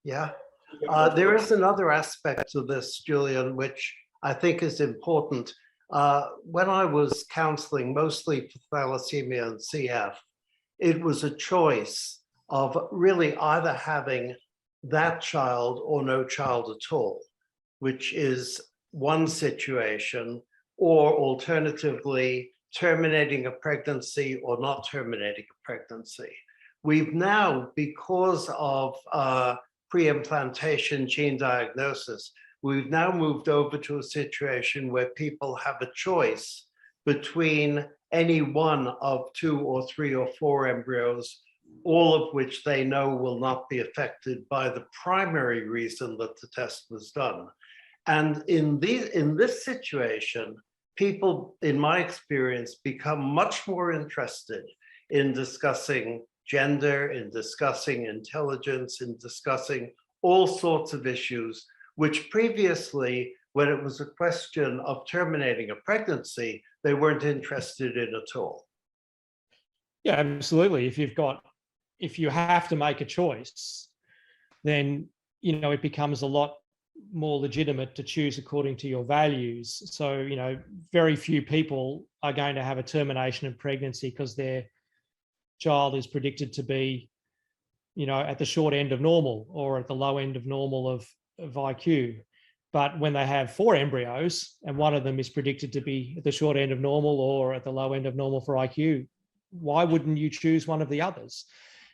Yeah. There is another aspect to this, Julian, which I think is important. When I was counseling, mostly for thalassemia and CF, it was a choice of really either having that child or no child at all, which is one situation, or alternatively, terminating a pregnancy or not terminating a pregnancy. We've now, because of pre-implantation gene diagnosis, we've now moved over to a situation where people have a choice between any one of 2 or 3 or 4 embryos, all of which they know will not be affected by the primary reason that the test was done. And in this situation, people, in my experience, become much more interested in discussing gender, in discussing intelligence, in discussing all sorts of issues, which previously, when it was a question of terminating a pregnancy, they weren't interested in at all. Yeah, absolutely. If you have to make a choice, then, it becomes a lot more legitimate to choose according to your values. So, very few people are going to have a termination of pregnancy because their child is predicted to be, at the short end of normal or at the low end of normal of IQ. But when they have 4 embryos and one of them is predicted to be at the short end of normal or at the low end of normal for IQ, why wouldn't you choose one of the others?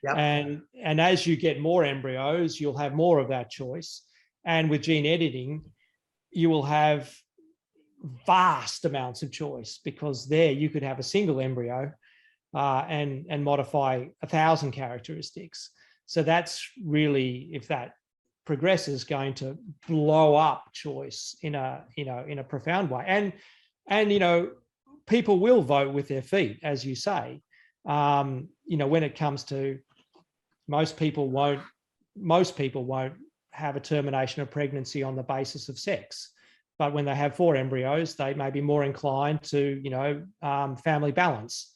Yep. And as you get more embryos, you'll have more of that choice. And with gene editing, you will have vast amounts of choice, because there you could have a single embryo and modify 1,000 characteristics. So that's really, if that progresses, going to blow up choice in a profound way. And people will vote with their feet, as you say. When it comes to most people won't have a termination of pregnancy on the basis of sex. But when they have 4 embryos, they may be more inclined to, family balance.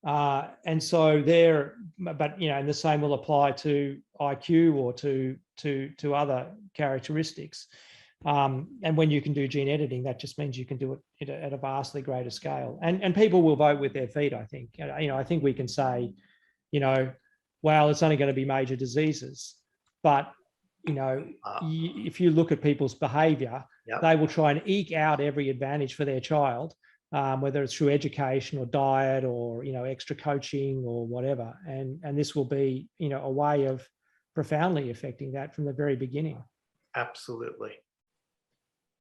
And so and the same will apply to IQ or to other characteristics. And when you can do gene editing, that just means you can do it at a vastly greater scale. And people will vote with their feet, I think. I think we can say, well, it's only going to be major diseases. But, if you look at people's behavior, yep, they will try and eke out every advantage for their child, whether it's through education or diet or, extra coaching or whatever. And this will be, a way of profoundly affecting that from the very beginning. Absolutely.